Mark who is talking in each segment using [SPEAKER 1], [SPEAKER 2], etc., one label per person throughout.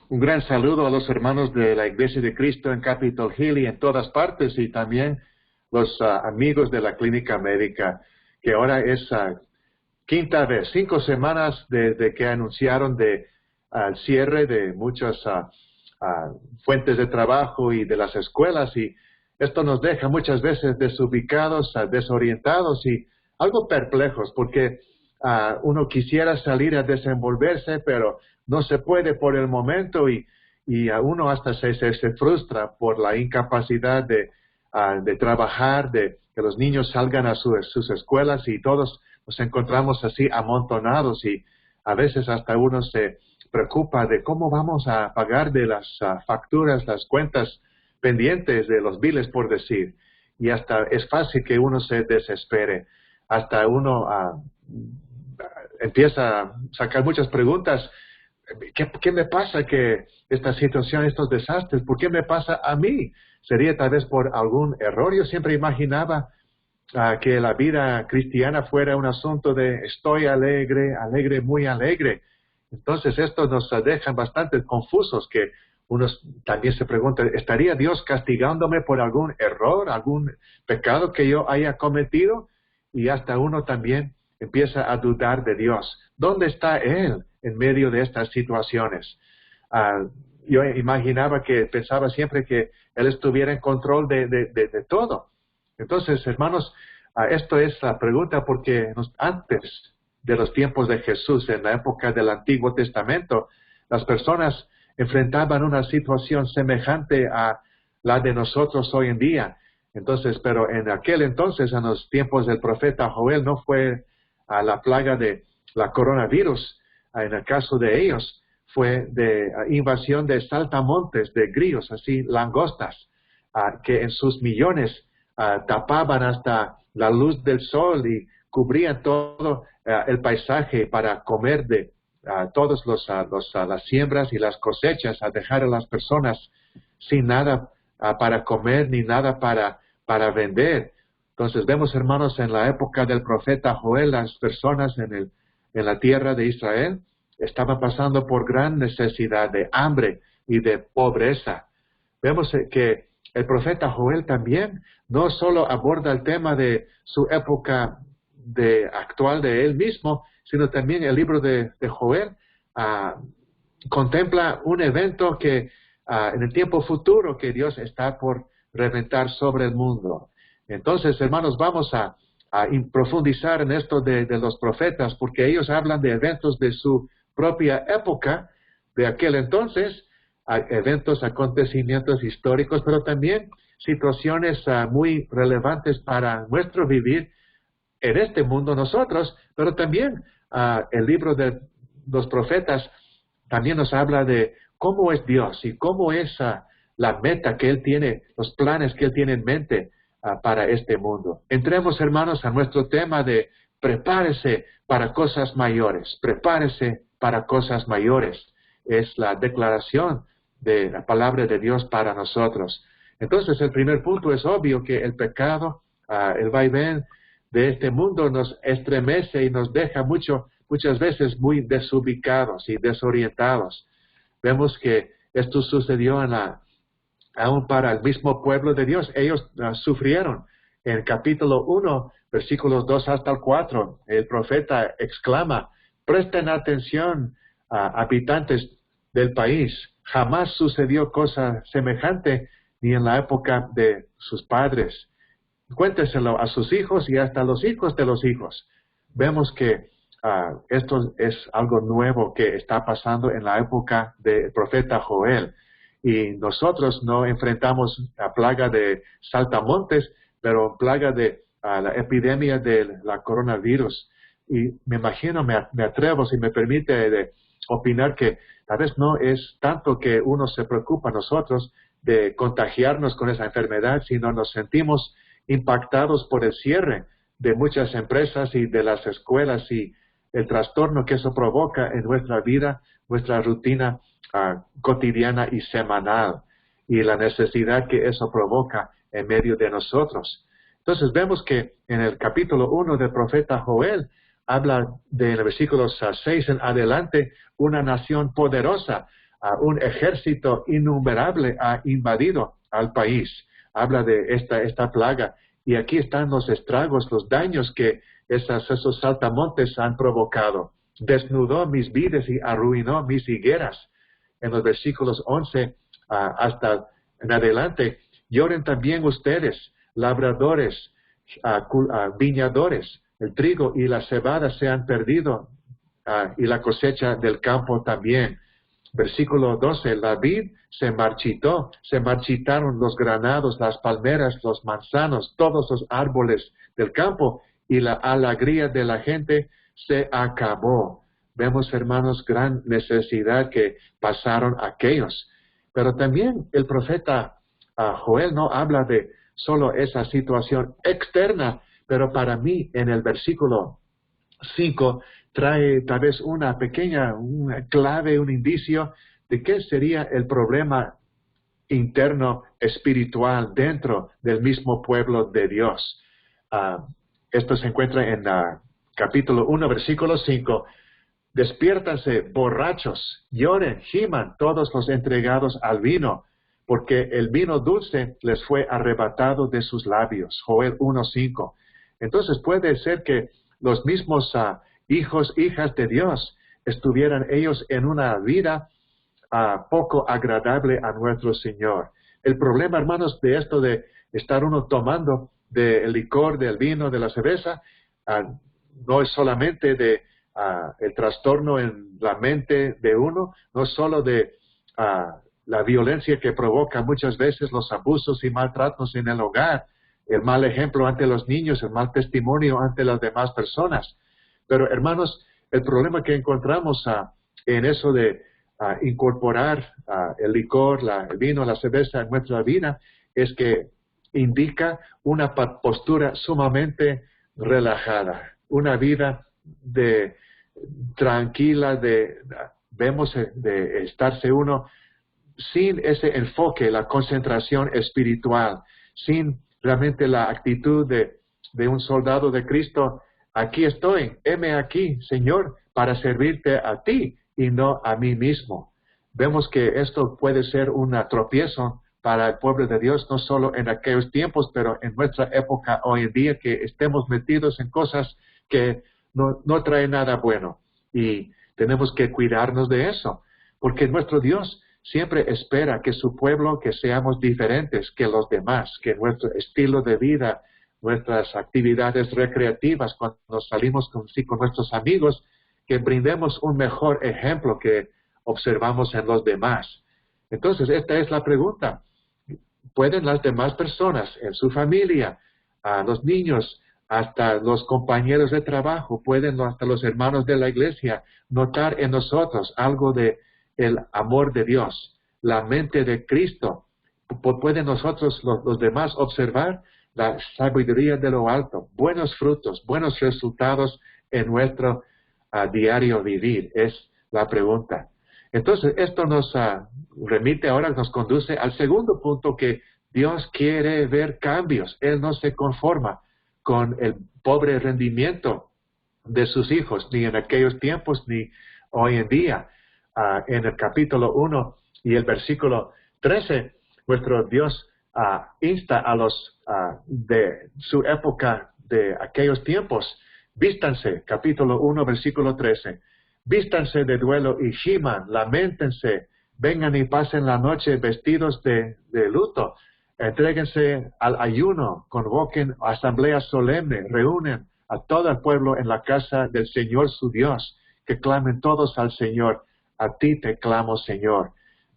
[SPEAKER 1] Un gran saludo a los hermanos de la Iglesia de Cristo en Capitol Hill y en todas partes, y también los amigos de la Clínica Médica, que ahora es quinta vez, 5 semanas desde que anunciaron el cierre de muchas fuentes de trabajo y de las escuelas, y esto nos deja muchas veces desubicados, desorientados y algo perplejos, porque uno quisiera salir a desenvolverse, pero no se puede por el momento, y a uno hasta se frustra por la incapacidad de trabajar, de que los niños salgan a sus escuelas, y todos nos encontramos así amontonados, y a veces hasta uno se preocupa de cómo vamos a pagar de las facturas, las cuentas pendientes de los biles, por decir. Y hasta es fácil que uno se desespere. Hasta uno empieza a sacar muchas preguntas. ¿Qué me pasa que esta situación, estos desastres, por qué me pasa a mí? ¿Sería tal vez por algún error? Yo siempre imaginaba que la vida cristiana fuera un asunto de estoy alegre, alegre, muy alegre. Entonces esto nos deja bastante confusos, que uno también se pregunta, ¿estaría Dios castigándome por algún error, algún pecado que yo haya cometido? Y hasta uno también empieza a dudar de Dios. ¿Dónde está Él en medio de estas situaciones? Yo pensaba siempre que Él estuviera en control de todo. Entonces, hermanos, esto es la pregunta, porque antes de los tiempos de Jesús, en la época del Antiguo Testamento, las personas enfrentaban una situación semejante a la de nosotros hoy en día. Entonces, pero en aquel entonces, en los tiempos del profeta Joel, no fue la plaga de la coronavirus. En el caso de ellos, fue de invasión de saltamontes, de grillos, así langostas, que en sus millones tapaban hasta la luz del sol y cubrían todo el paisaje para comer de todas las siembras y las cosechas, a dejar a las personas sin nada para comer ni nada para vender. Entonces vemos, hermanos, en la época del profeta Joel, las personas en la tierra de Israel estaban pasando por gran necesidad de hambre y de pobreza. Vemos que el profeta Joel también no solo aborda el tema de su época actual de él mismo, sino también el libro de Joel contempla un evento que en el tiempo futuro que Dios está por reventar sobre el mundo. Entonces, hermanos, vamos a profundizar en esto de los profetas, porque ellos hablan de eventos de su propia época, de aquel entonces, eventos, acontecimientos históricos, pero también situaciones muy relevantes para nuestro vivir en este mundo nosotros, pero también el libro de los profetas también nos habla de cómo es Dios y cómo es la meta que Él tiene, los planes que Él tiene en mente para este mundo. Entremos, hermanos, a nuestro tema de prepárese para cosas mayores. Prepárese para cosas mayores. Es la declaración de la palabra de Dios para nosotros. Entonces, el primer punto es obvio que el pecado, el vaivén de este mundo nos estremece y nos deja muchas veces muy desubicados y desorientados. Vemos que esto sucedió aún para el mismo pueblo de Dios. Ellos sufrieron. En el capítulo 1, versículos 2 hasta el 4, el profeta exclama, presten atención, habitantes del país, jamás sucedió cosa semejante ni en la época de sus padres. Cuénteselo a sus hijos y hasta a los hijos de los hijos. Vemos que esto es algo nuevo que está pasando en la época del profeta Joel. Y nosotros no enfrentamos la plaga de saltamontes, pero plaga de la epidemia de la coronavirus. Y me imagino, me atrevo, si me permite, de opinar que tal vez no es tanto que uno se preocupa nosotros de contagiarnos con esa enfermedad, sino nos sentimos impactados por el cierre de muchas empresas y de las escuelas y el trastorno que eso provoca en nuestra vida, nuestra rutina cotidiana y semanal, y la necesidad que eso provoca en medio de nosotros. Entonces vemos que en el capítulo 1 del profeta Joel habla de, en el versículo 6 en adelante, una nación poderosa un ejército innumerable ha invadido al país. Habla de esta plaga. Y aquí están los estragos, los daños que esos saltamontes han provocado. Desnudó mis vides y arruinó mis higueras. En los versículos 11 hasta en adelante, lloren también ustedes, labradores, viñadores. El trigo y la cebada se han perdido y la cosecha del campo también. Versículo 12, la vid se marchitó, se marchitaron los granados, las palmeras, los manzanos, todos los árboles del campo, y la alegría de la gente se acabó. Vemos, hermanos, gran necesidad que pasaron aquellos. Pero también el profeta Joel no habla de solo esa situación externa, pero para mí en el versículo 5 trae tal vez una clave, un indicio de qué sería el problema interno espiritual dentro del mismo pueblo de Dios. Esto se encuentra en capítulo 1, versículo 5. Despiértanse, borrachos, lloren, giman todos los entregados al vino, porque el vino dulce les fue arrebatado de sus labios. Joel 1:5. Entonces puede ser que los mismos hijos, hijas de Dios, estuvieran ellos en una vida poco agradable a nuestro Señor. El problema, hermanos, de esto de estar uno tomando del licor, del vino, de la cerveza, no es solamente de el trastorno en la mente de uno, no solo de la violencia que provoca muchas veces los abusos y maltratos en el hogar, el mal ejemplo ante los niños, el mal testimonio ante las demás personas. Pero, hermanos, el problema que encontramos en eso de incorporar el licor, el vino, la cerveza en nuestra vida, es que indica una postura sumamente relajada, una vida tranquila, vemos de estarse uno sin ese enfoque, la concentración espiritual, sin realmente la actitud de un soldado de Cristo. Aquí estoy, heme aquí, Señor, para servirte a ti y no a mí mismo. Vemos que esto puede ser un tropiezo para el pueblo de Dios, no solo en aquellos tiempos, pero en nuestra época hoy en día, que estemos metidos en cosas que no traen nada bueno. Y tenemos que cuidarnos de eso, porque nuestro Dios siempre espera que su pueblo, que seamos diferentes que los demás, que nuestro estilo de vida, nuestras actividades recreativas, cuando salimos con nuestros amigos, que brindemos un mejor ejemplo que observamos en los demás. Entonces, esta es la pregunta. ¿Pueden las demás personas en su familia, a los niños, hasta los compañeros de trabajo, pueden hasta los hermanos de la iglesia notar en nosotros algo de el amor de Dios, la mente de Cristo? ¿Pueden nosotros los demás observar la sabiduría de lo alto, buenos frutos, buenos resultados en nuestro diario vivir? Es la pregunta. Entonces, esto nos remite ahora, nos conduce al segundo punto, que Dios quiere ver cambios. Él no se conforma con el pobre rendimiento de sus hijos, ni en aquellos tiempos, ni hoy en día. En el capítulo 1 y el versículo 13, nuestro Dios insta a los de su época, de aquellos tiempos: vístanse, capítulo 1, versículo 13, vístanse de duelo y giman, lamentense, vengan y pasen la noche vestidos de luto, entréguense al ayuno, convoquen asamblea solemne, reúnen a todo el pueblo en la casa del Señor su Dios, que clamen todos al Señor. A ti te clamo, Señor.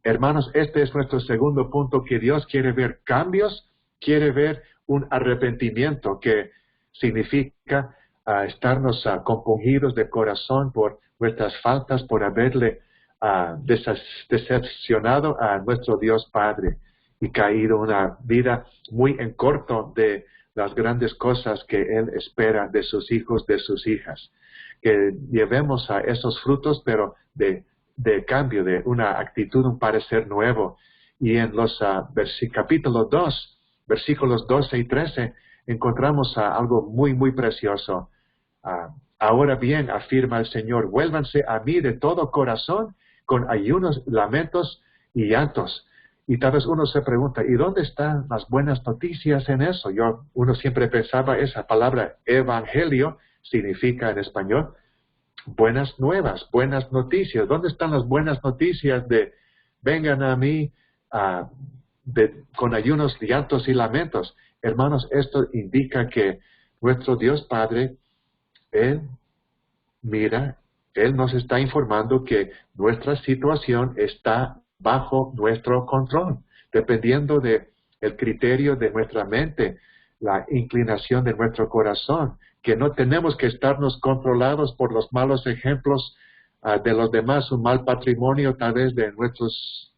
[SPEAKER 1] Hermanos, este es nuestro segundo punto, que Dios quiere ver cambios, quiere ver un arrepentimiento, que significa estarnos compungidos de corazón por nuestras faltas, por haberle decepcionado a nuestro Dios Padre y caído una vida muy en corto de las grandes cosas que Él espera de sus hijos, de sus hijas. Que llevemos a esos frutos, pero de cambio, de una actitud, un parecer nuevo. Y en los capítulo 2, versículos 12 y 13, encontramos algo muy, muy precioso. Ahora bien, afirma el Señor, vuélvanse a mí de todo corazón, con ayunos, lamentos y llantos. Y tal vez uno se pregunta, ¿y dónde están las buenas noticias en eso? Uno siempre pensaba, esa palabra evangelio significa en español buenas nuevas, buenas noticias. ¿Dónde están las buenas noticias de vengan a mí con ayunos, llantos y lamentos? Hermanos, esto indica que nuestro Dios Padre, Él nos está informando que nuestra situación está bajo nuestro control, dependiendo de el criterio de nuestra mente, la inclinación de nuestro corazón, que no tenemos que estarnos controlados por los malos ejemplos de los demás, un mal patrimonio tal vez de nuestros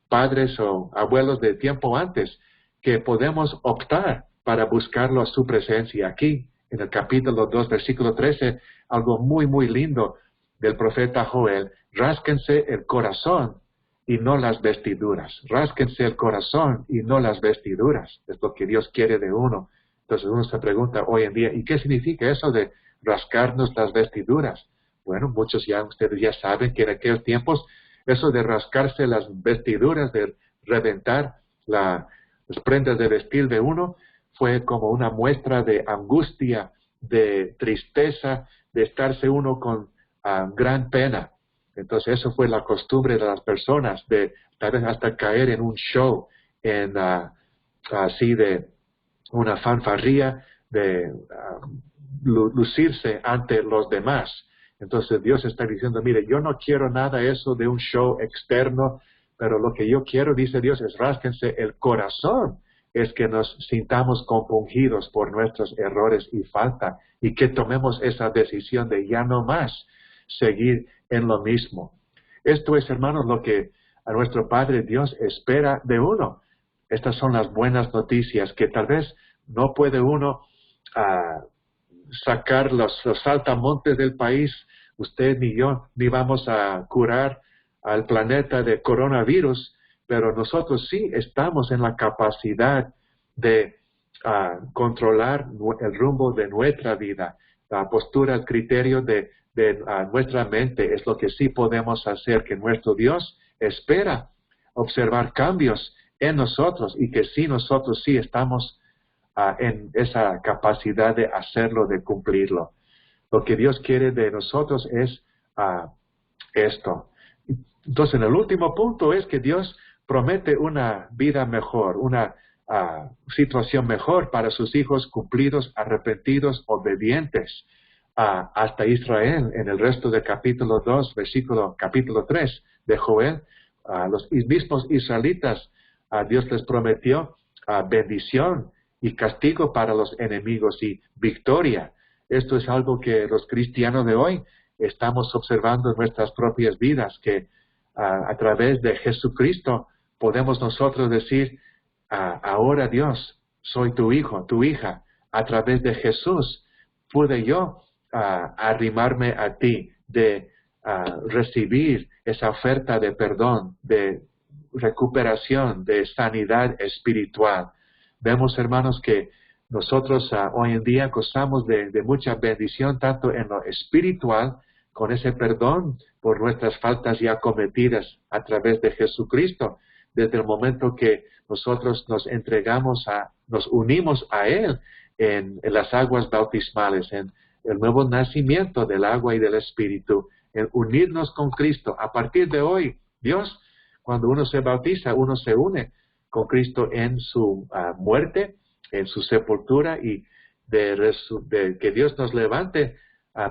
[SPEAKER 1] padres o abuelos de tiempo antes, que podemos optar para buscarlo a su presencia. Aquí, en el capítulo 2, versículo 13, algo muy, muy lindo del profeta Joel: rásquense el corazón y no las vestiduras. Rásquense el corazón y no las vestiduras. Es lo que Dios quiere de uno. Entonces uno se pregunta hoy en día, ¿y qué significa eso de rascarnos las vestiduras? Bueno, ustedes ya saben que en aquellos tiempos eso de rascarse las vestiduras, de reventar las prendas de vestir de uno, fue como una muestra de angustia, de tristeza, de estarse uno con gran pena. Entonces eso fue la costumbre de las personas, de tal vez hasta caer en un show, así de una fanfarría, de lucirse ante los demás. Entonces Dios está diciendo, mire, yo no quiero nada eso de un show externo, pero lo que yo quiero, dice Dios, es rásquense el corazón, es que nos sintamos compungidos por nuestros errores y falta, y que tomemos esa decisión de ya no más seguir en lo mismo. Esto es, hermanos, lo que a nuestro Padre Dios espera de uno. Estas son las buenas noticias, que tal vez no puede uno sacar los saltamontes del país. Usted ni yo ni vamos a curar al planeta de coronavirus, pero nosotros sí estamos en la capacidad de controlar el rumbo de nuestra vida. La postura, el criterio de nuestra mente es lo que sí podemos hacer, que nuestro Dios espera observar cambios en nosotros y que sí nosotros sí estamos en esa capacidad de hacerlo, de cumplirlo. Lo que Dios quiere de nosotros es esto. Entonces, en el último punto es que Dios promete una vida mejor, una situación mejor para sus hijos cumplidos, arrepentidos, obedientes. Hasta Israel, en el resto del capítulo 2, capítulo 3 de Joel, los mismos israelitas, Dios les prometió bendición y castigo para los enemigos y victoria. Esto es algo que los cristianos de hoy estamos observando en nuestras propias vidas, que a través de Jesucristo podemos nosotros decir, ahora Dios, soy tu hijo, tu hija. A través de Jesús pude yo arrimarme a ti, de recibir esa oferta de perdón, de recuperación, de sanidad espiritual. Vemos, hermanos, que nosotros hoy en día gozamos de mucha bendición, tanto en lo espiritual, con ese perdón por nuestras faltas ya cometidas a través de Jesucristo, desde el momento que nosotros nos unimos a Él en las aguas bautismales, en el nuevo nacimiento del agua y del Espíritu, en unirnos con Cristo. A partir de hoy, Dios, cuando uno se bautiza, uno se une con Cristo en su muerte, en su sepultura, y de que Dios nos levante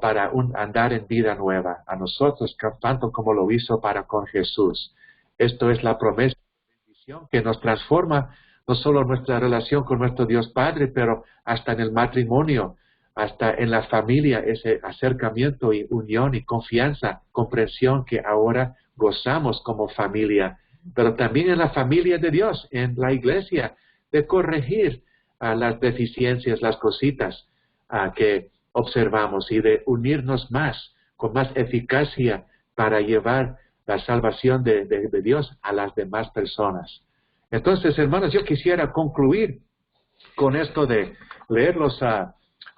[SPEAKER 1] para andar en vida nueva a nosotros, tanto como lo hizo para con Jesús. Esto es la promesa de bendición que nos transforma no solo nuestra relación con nuestro Dios Padre, pero hasta en el matrimonio, hasta en la familia, ese acercamiento y unión y confianza, comprensión que ahora gozamos como familia, pero también en la familia de Dios, en la iglesia, de corregir las deficiencias, las cositas que observamos, y de unirnos más, con más eficacia, para llevar la salvación de Dios a las demás personas. Entonces, hermanos, yo quisiera concluir con esto de leerlos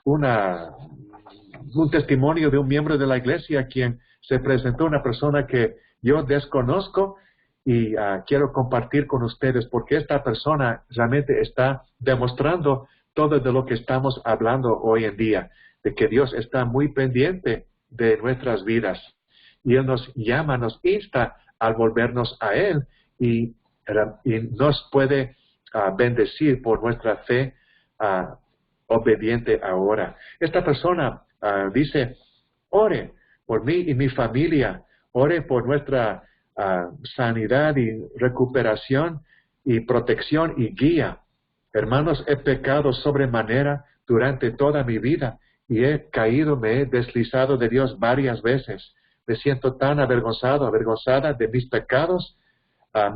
[SPEAKER 1] un testimonio de un miembro de la iglesia quien se presentó una persona que yo desconozco y quiero compartir con ustedes porque esta persona realmente está demostrando todo de lo que estamos hablando hoy en día, de que Dios está muy pendiente de nuestras vidas y Él nos llama, nos insta al volvernos a Él y nos puede bendecir por nuestra fe obediente ahora. Esta persona dice, ore por mí y mi familia, ore por nuestra sanidad y recuperación y protección y guía. Hermanos, he pecado sobremanera durante toda mi vida y he caído, me he deslizado de Dios varias veces. Me siento tan avergonzada de mis pecados.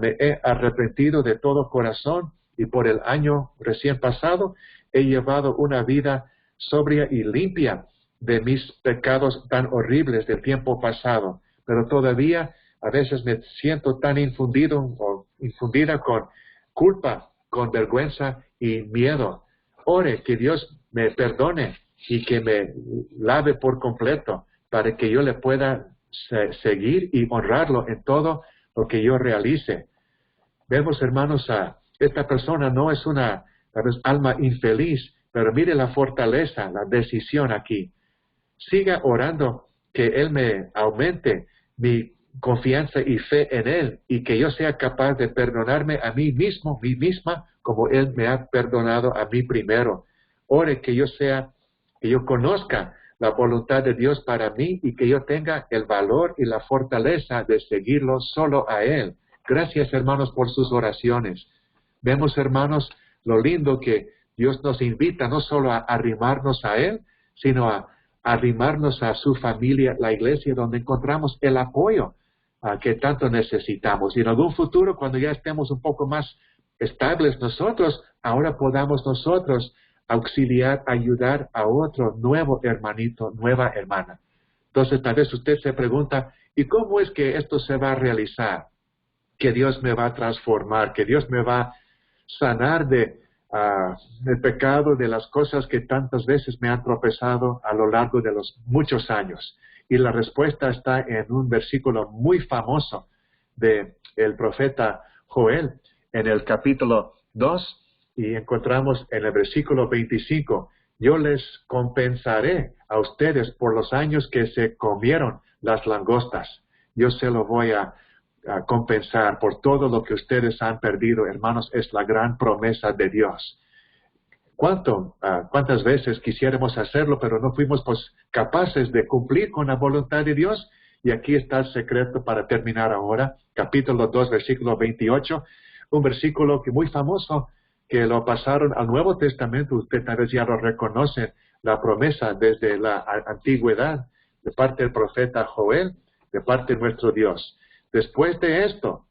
[SPEAKER 1] Me he arrepentido de todo corazón y por el año recién pasado he llevado una vida sobria y limpia de mis pecados tan horribles del tiempo pasado. Pero todavía a veces me siento tan infundida con culpa, con vergüenza y miedo. Ore que Dios me perdone y que me lave por completo para que yo le pueda seguir y honrarlo en todo lo que yo realice. Vemos, hermanos, esta persona no es una alma infeliz, pero mire la fortaleza, la decisión aquí. Siga orando que Él me aumente mi confianza y fe en Él y que yo sea capaz de perdonarme a mí mismo, mí misma, como Él me ha perdonado a mí primero. Ore que yo conozca la voluntad de Dios para mí y que yo tenga el valor y la fortaleza de seguirlo solo a Él. Gracias, hermanos, por sus oraciones. Vemos, hermanos, lo lindo que Dios nos invita no solo a arrimarnos a Él, sino a arrimarnos a su familia, la iglesia, donde encontramos el apoyo que tanto necesitamos. Y en algún futuro, cuando ya estemos un poco más estables nosotros, ahora podamos nosotros auxiliar, ayudar a otro nuevo hermanito, nueva hermana. Entonces, tal vez usted se pregunta, ¿y cómo es que esto se va a realizar? Que Dios me va a transformar, que Dios me va a sanar del pecado, de las cosas que tantas veces me han tropezado a lo largo de los muchos años. Y la respuesta está en un versículo muy famoso del profeta Joel, en el capítulo 2, y encontramos en el versículo 25, yo les compensaré a ustedes por los años que se comieron las langostas. Yo se lo voy a compensar por todo lo que ustedes han perdido, hermanos. Es la gran promesa de Dios. ¿Cuántas veces quisiéramos hacerlo, pero no fuimos capaces de cumplir con la voluntad de Dios? Y aquí está el secreto para terminar ahora, capítulo 2, versículo 28, un versículo que muy famoso, que lo pasaron al Nuevo Testamento. Usted tal vez ya lo reconoce, la promesa desde la antigüedad, de parte del profeta Joel, de parte de nuestro Dios. Después de esto,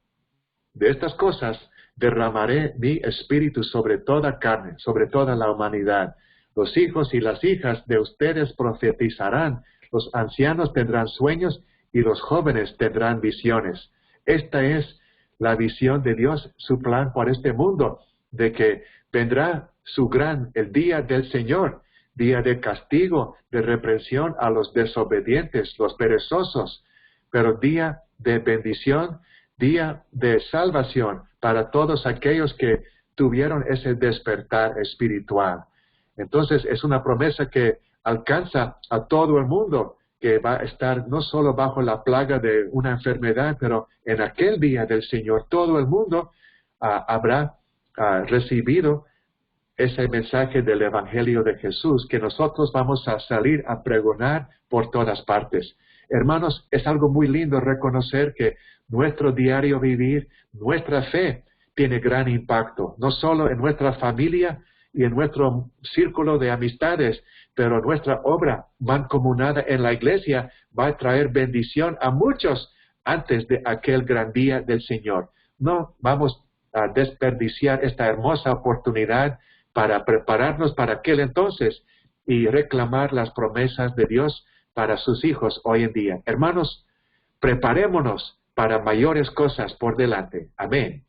[SPEAKER 1] de estas cosas, derramaré mi espíritu sobre toda carne, sobre toda la humanidad. Los hijos y las hijas de ustedes profetizarán, los ancianos tendrán sueños y los jóvenes tendrán visiones. Esta es la visión de Dios, su plan por este mundo, de que vendrá el día del Señor, día de castigo, de reprensión a los desobedientes, los perezosos, pero día de bendición, día de salvación para todos aquellos que tuvieron ese despertar espiritual. Entonces es una promesa que alcanza a todo el mundo, que va a estar no solo bajo la plaga de una enfermedad, pero en aquel día del Señor todo el mundo habrá recibido ese mensaje del Evangelio de Jesús, que nosotros vamos a salir a pregonar por todas partes. Hermanos, es algo muy lindo reconocer que nuestro diario vivir, nuestra fe, tiene gran impacto, no solo en nuestra familia y en nuestro círculo de amistades, pero nuestra obra mancomunada en la iglesia va a traer bendición a muchos antes de aquel gran día del Señor. No vamos a desperdiciar esta hermosa oportunidad para prepararnos para aquel entonces y reclamar las promesas de Dios para sus hijos hoy en día. Hermanos, preparémonos para mayores cosas por delante. Amén.